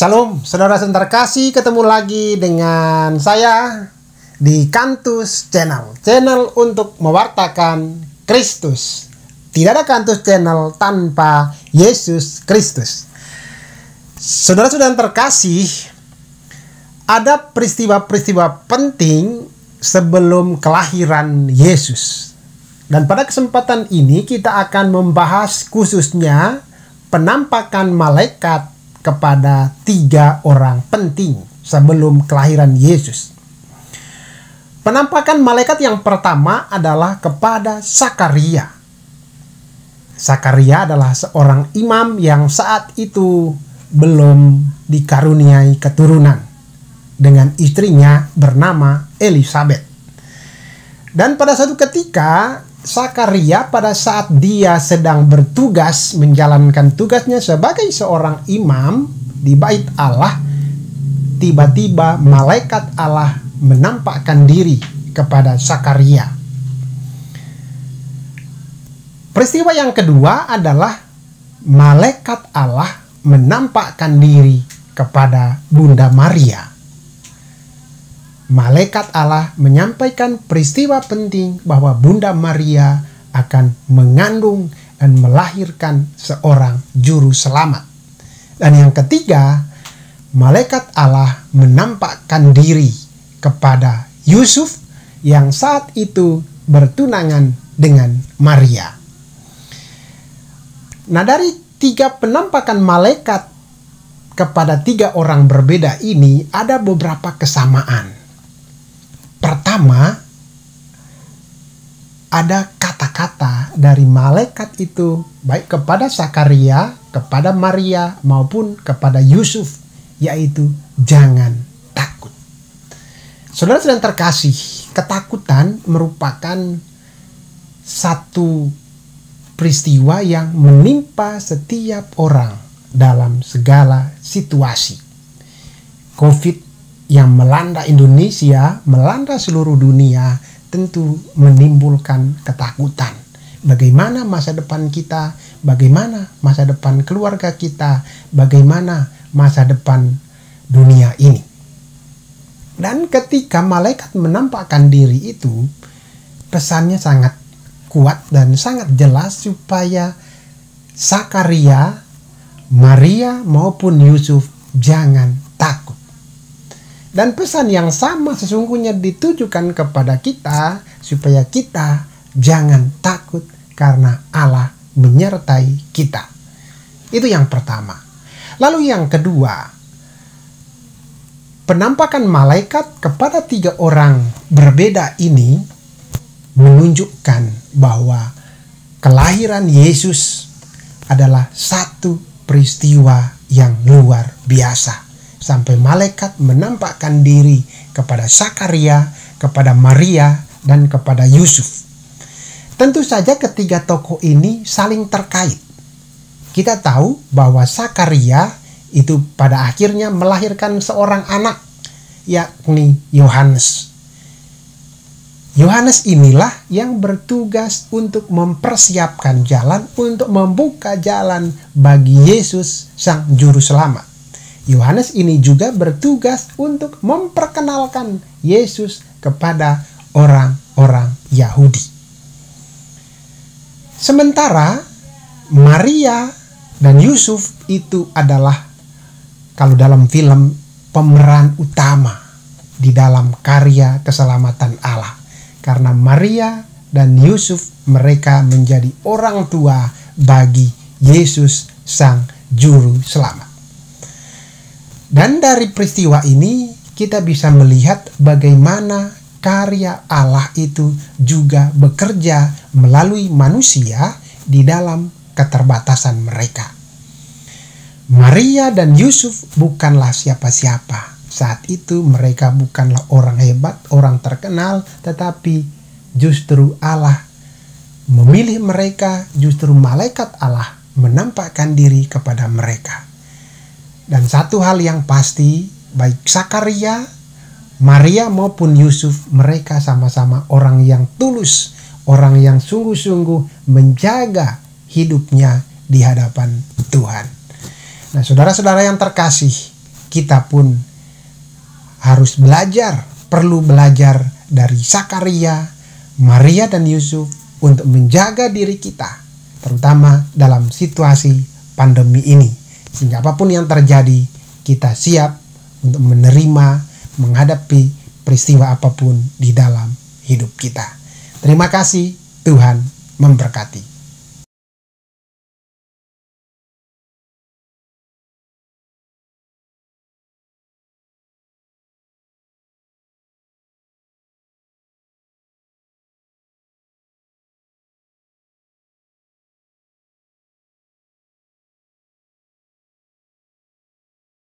Shalom, saudara-saudara terkasih, ketemu lagi dengan saya di Kantus Channel. Channel untuk mewartakan Kristus. Tidak ada Kantus Channel tanpa Yesus Kristus. Saudara-saudara terkasih, ada peristiwa-peristiwa penting sebelum kelahiran Yesus. Dan pada kesempatan ini kita akan membahas khususnya penampakan malaikat kepada 3 orang penting sebelum kelahiran Yesus. Penampakan malaikat yang pertama adalah kepada Zakaria. Zakaria adalah seorang imam yang saat itu belum dikaruniai keturunan dengan istrinya bernama Elisabet. Dan pada suatu ketika Zakaria pada saat dia sedang bertugas menjalankan tugasnya sebagai seorang imam di bait Allah, tiba-tiba malaikat Allah menampakkan diri kepada Zakaria. Peristiwa yang kedua adalah malaikat Allah menampakkan diri kepada Bunda Maria. Malaikat Allah menyampaikan peristiwa penting bahwa Bunda Maria akan mengandung dan melahirkan seorang juru selamat. Dan yang ketiga, malaikat Allah menampakkan diri kepada Yusuf yang saat itu bertunangan dengan Maria. Nah, dari 3 penampakan malaikat kepada 3 orang berbeda ini ada beberapa kesamaan. Pertama, ada kata-kata dari malaikat itu baik kepada Zakaria, kepada Maria maupun kepada Yusuf, yaitu jangan takut. Saudara-saudara terkasih, ketakutan merupakan satu peristiwa yang menimpa setiap orang dalam segala situasi. COVID yang melanda Indonesia, melanda seluruh dunia, tentu menimbulkan ketakutan. Bagaimana masa depan kita, bagaimana masa depan keluarga kita, bagaimana masa depan dunia ini. Dan ketika malaikat menampakkan diri itu, pesannya sangat kuat dan sangat jelas supaya Zakaria, Maria maupun Yusuf jangan takut. Dan pesan yang sama sesungguhnya ditujukan kepada kita supaya kita jangan takut karena Allah menyertai kita. Itu yang pertama. Lalu yang kedua, penampakan malaikat kepada 3 orang berbeda ini menunjukkan bahwa kelahiran Yesus adalah satu peristiwa yang luar biasa. Sampai malaikat menampakkan diri kepada Zakaria, kepada Maria, dan kepada Yusuf. Tentu saja ketiga tokoh ini saling terkait. Kita tahu bahwa Zakaria itu pada akhirnya melahirkan seorang anak, yakni Yohanes. Yohanes inilah yang bertugas untuk mempersiapkan jalan, untuk membuka jalan bagi Yesus sang juru selamat. Yohanes ini juga bertugas untuk memperkenalkan Yesus kepada orang-orang Yahudi. Sementara Maria dan Yusuf itu adalah, kalau dalam film, pemeran utama di dalam karya keselamatan Allah. Karena Maria dan Yusuf mereka menjadi orang tua bagi Yesus sang juru selamat. Dan dari peristiwa ini kita bisa melihat bagaimana karya Allah itu juga bekerja melalui manusia di dalam keterbatasan mereka. Maria dan Yusuf bukanlah siapa-siapa. Saat itu mereka bukanlah orang hebat, orang terkenal, tetapi justru Allah memilih mereka, justru malaikat Allah menampakkan diri kepada mereka. Dan satu hal yang pasti, baik Zakaria, Maria maupun Yusuf, mereka sama-sama orang yang tulus, orang yang sungguh-sungguh menjaga hidupnya di hadapan Tuhan. Nah, saudara-saudara yang terkasih, kita pun harus belajar, perlu belajar dari Zakaria, Maria dan Yusuf untuk menjaga diri kita, terutama dalam situasi pandemi ini. Sehingga apapun yang terjadi, kita siap untuk menerima, menghadapi peristiwa apapun di dalam hidup kita. Terima kasih, Tuhan memberkati.